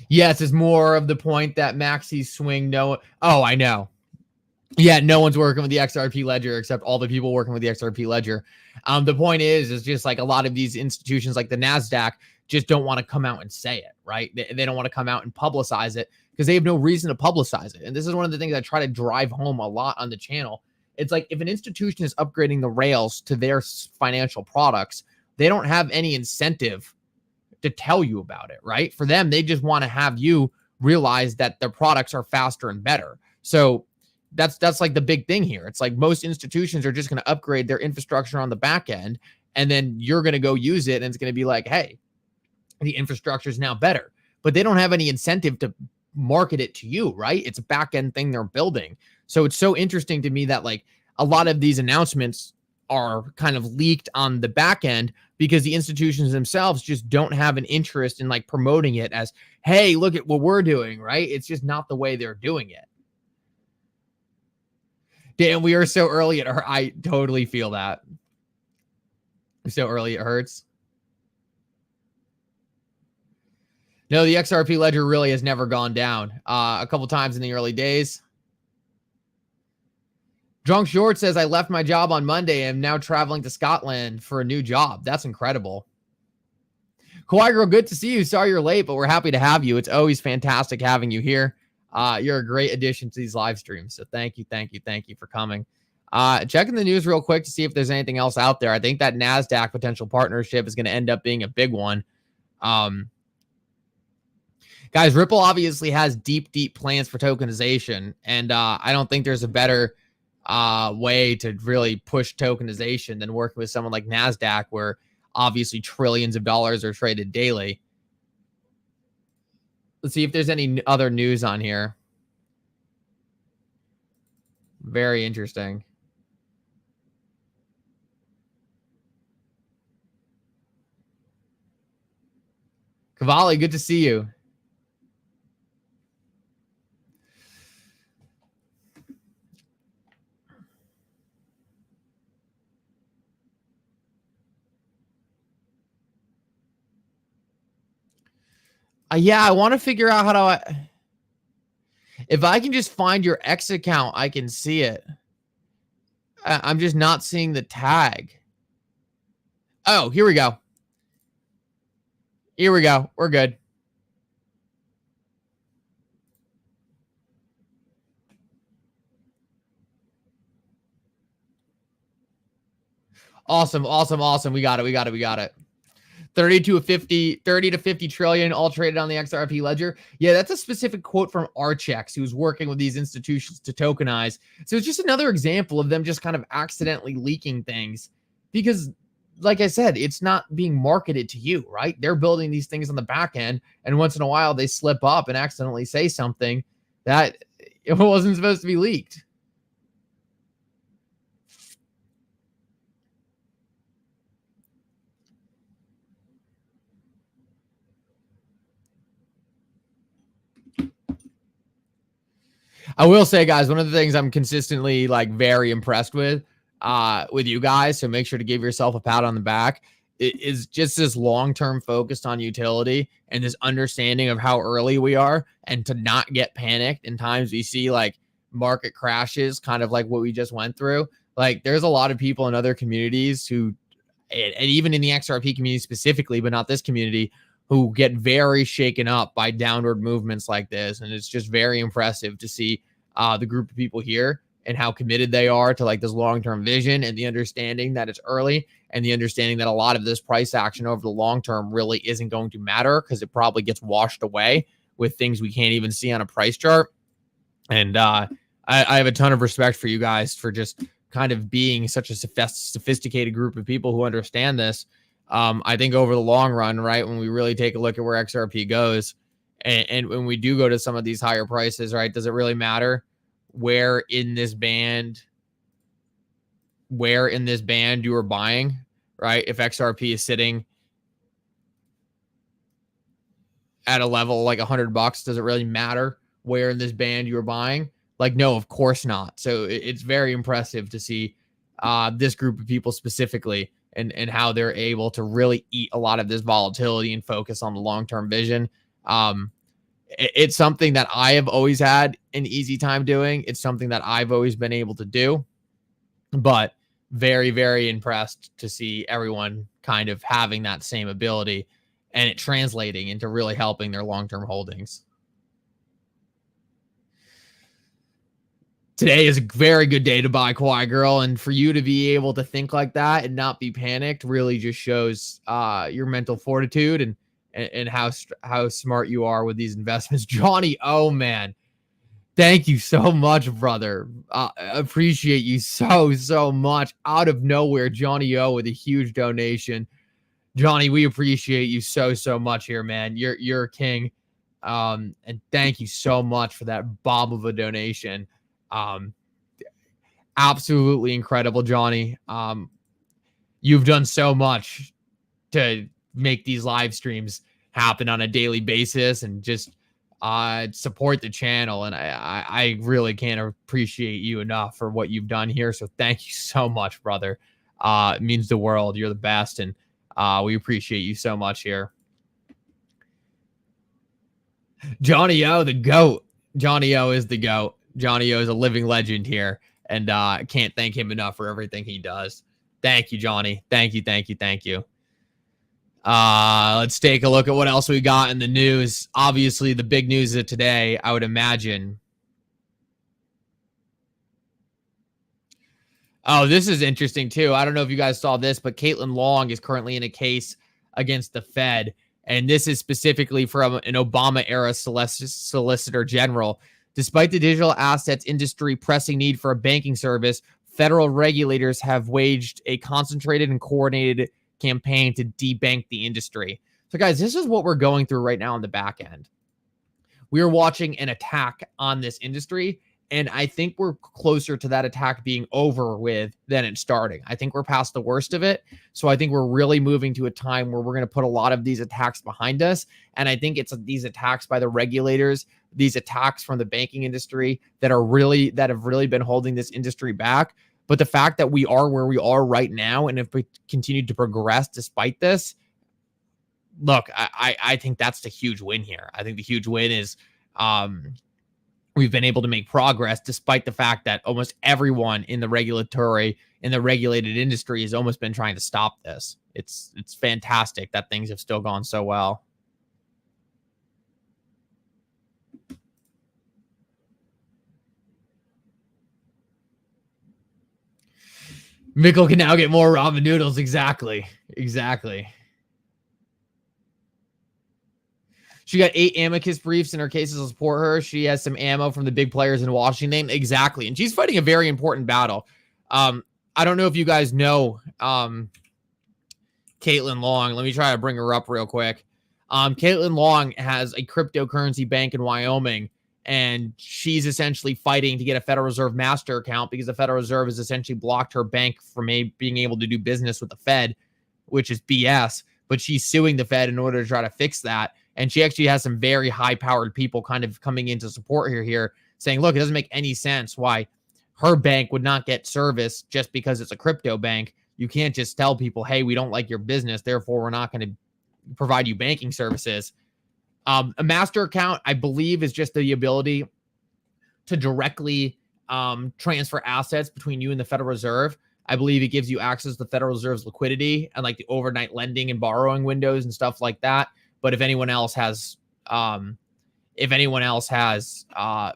Yes, it's more of the point that Maxi's swing. Oh, I know. Yeah, no one's working with the XRP ledger except all the people working with the XRP ledger. The point is just like a lot of these institutions like the NASDAQ just don't want to come out and say it, right? They don't want to come out and publicize it because they have no reason to publicize it. And this is one of the things I try to drive home a lot on the channel. It's like if an institution is upgrading the rails to their financial products, they don't have any incentive to tell you about it, right? For them, they just want to have you realize that their products are faster and better. So that's like the big thing here. It's like most institutions are just going to upgrade their infrastructure on the back end, and then you're going to go use it, and it's going to be like, hey, the infrastructure is now better. But they don't have any incentive to market it to you, right? It's a back end thing they're building. So it's so interesting to me that like a lot of these announcements are kind of leaked on the back end because the institutions themselves just don't have an interest in like promoting it as, hey, look at what we're doing, right? It's just not the way they're doing it. Dan, we are so early. I totally feel that. So early it hurts. No, the XRP ledger really has never gone down. A couple times in the early days. Drunk Short says, I left my job on Monday and am now traveling to Scotland for a new job. That's incredible. Kawhi Girl, good to see you. Sorry you're late, but we're happy to have you. It's always fantastic having you here. You're a great addition to these live streams. So thank you for coming. Checking the news real quick to see if there's anything else out there. I think that NASDAQ potential partnership is going to end up being a big one. Guys, Ripple obviously has deep plans for tokenization. And I don't think there's a better way to really push tokenization than working with someone like NASDAQ, where obviously trillions of dollars are traded daily. Let's see if there's any other news on here. Very interesting. Cavalli, good to see you. Yeah, I want to figure out how to... if I can just find your X account, I can see it. I'm just not seeing the tag. Oh, here we go. Here we go. We're good. Awesome, awesome, awesome. We got it. We got it. We got it. 30 to 50 trillion all traded on the XRP ledger. Yeah, that's a specific quote from Archex, who's working with these institutions to tokenize. So it's just another example of them just kind of accidentally leaking things because, like I said, it's not being marketed to you, right? They're building these things on the back end, and once in a while they slip up and accidentally say something that it wasn't supposed to be leaked. I will say, guys, one of the things I'm consistently like very impressed with you guys, so make sure to give yourself a pat on the back, is just this long-term focus on utility and this understanding of how early we are and to not get panicked in times we see like market crashes, kind of like what we just went through. Like there's a lot of people in other communities who, and even in the XRP community specifically, but not this community, who get very shaken up by downward movements like this. And it's just very impressive to see the group of people here and how committed they are to like this long-term vision and the understanding that it's early and the understanding that a lot of this price action over the long term really isn't going to matter because it probably gets washed away with things we can't even see on a price chart. And I have a ton of respect for you guys for just kind of being such a sophisticated group of people who understand this. I think over the long run, right, when we really take a look at where XRP goes and when we do go to some of these higher prices, right, does it really matter where in this band you are buying, right? If XRP is sitting at a level like $100, does it really matter where in this band you're buying? Like, no, of course not. So it's very impressive to see this group of people specifically and how they're able to really eat a lot of this volatility and focus on the long-term vision. It's something that I have always had an easy time doing. It's something that I've always been able to do, but very, very impressed to see everyone kind of having that same ability and it translating into really helping their long-term holdings. Today is a very good day to buy Kawhi Girl, and for you to be able to think like that and not be panicked really just shows your mental fortitude and how smart you are with these investments. Johnny, oh man, thank you so much, brother. Appreciate you so much. Out of nowhere, Johnny O with a huge donation. Johnny, we appreciate you so much here, man. You're a king, and thank you so much for that bomb of a donation. Absolutely incredible, Johnny. You've done so much to make these live streams happen on a daily basis and just support the channel. And I really can't appreciate you enough for what you've done here. So thank you so much, brother. It means the world. You're the best. And we appreciate you so much here. Johnny O, the GOAT. Johnny O is the GOAT. Johnny O is a living legend here, and I can't thank him enough for everything he does. Thank you, Johnny. Thank you. Let's take a look at what else we got in the news. Obviously, the big news of today, I would imagine. Oh, this is interesting, too. I don't know if you guys saw this, but Caitlin Long is currently in a case against the Fed, and this is specifically from an Obama-era Solicitor General. Despite the digital assets industry pressing need for a banking service, federal regulators have waged a concentrated and coordinated campaign to debank the industry. So, guys, this is what we're going through right now on the back end. we are watching an attack on this industry. And I think we're closer to that attack being over with than it starting. I think we're past the worst of it. So I think we're really moving to a time where we're going to put a lot of these attacks behind us. And I think it's these attacks by the regulators, these attacks from the banking industry that have really been holding this industry back. But the fact that we are where we are right now, and if we continue to progress despite this, look, I think that's the huge win here. I think the huge win is we've been able to make progress despite the fact that almost everyone in the regulated industry has almost been trying to stop this. It's fantastic that things have still gone so well. Mikkel can now get more ramen noodles. Exactly. She got 8 amicus briefs in her cases to support her. She has some ammo from the big players in Washington. Exactly. And she's fighting a very important battle. I don't know if you guys know Caitlin Long. Let me try to bring her up real quick. Caitlin Long has a cryptocurrency bank in Wyoming, and she's essentially fighting to get a Federal Reserve master account because the Federal Reserve has essentially blocked her bank from being able to do business with the Fed, which is BS. But she's suing the Fed in order to try to fix that. And she actually has some very high-powered people kind of coming in to support her here, saying, look, it doesn't make any sense why her bank would not get service just because it's a crypto bank. You can't just tell people, hey, we don't like your business, therefore we're not going to provide you banking services. A master account, I believe, is just the ability to directly transfer assets between you and the Federal Reserve. I believe it gives you access to the Federal Reserve's liquidity and like the overnight lending and borrowing windows and stuff like that. But if anyone else has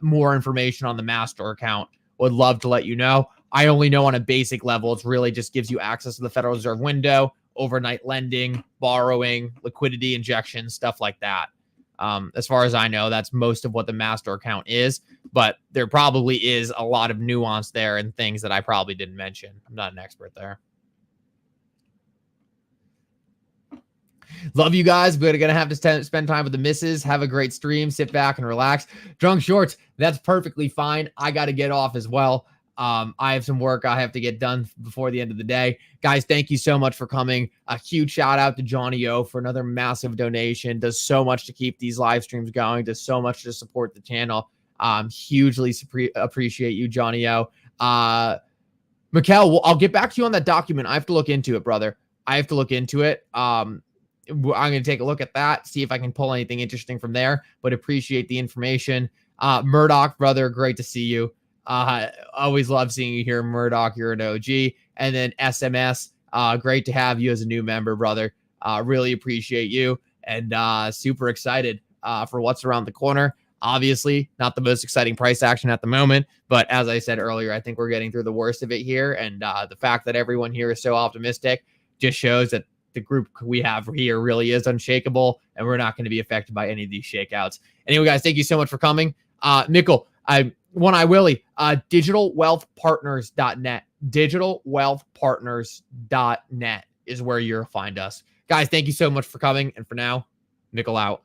more information on the master account, would love to let you know. I only know on a basic level, it's really just gives you access to the Federal Reserve window, overnight lending, borrowing, liquidity injection, stuff like that. As far as I know, that's most of what the master account is, but there probably is a lot of nuance there and things that I probably didn't mention. I'm not an expert there. Love you guys. We're going to have to spend time with the missus. Have a great stream. Sit back and relax. Drunk Shorts, that's perfectly fine. I got to get off as well. I have some work I have to get done before the end of the day. Guys, thank you so much for coming. A huge shout out to Johnny O for another massive donation. Does so much to keep these live streams going. Does so much to support the channel. Hugely appreciate you, Johnny O. Mikkel, I'll get back to you on that document. I have to look into it, brother. I have to look into it. I'm going to take a look at that, see if I can pull anything interesting from there, but appreciate the information. Murdoch, brother, great to see you. Always love seeing you here, Murdoch. You're an OG. And then SMS, great to have you as a new member, brother. Really appreciate you, and super excited for what's around the corner. Obviously, not the most exciting price action at the moment, but as I said earlier, I think we're getting through the worst of it here. And the fact that everyone here is so optimistic just shows that the group we have here really is unshakable, and we're not going to be affected by any of these shakeouts. Anyway, guys, thank you so much for coming. Mikkel, Willie, digitalwealthpartners.net. Digitalwealthpartners.net is where you'll find us. Guys, thank you so much for coming. And for now, Mikkel out.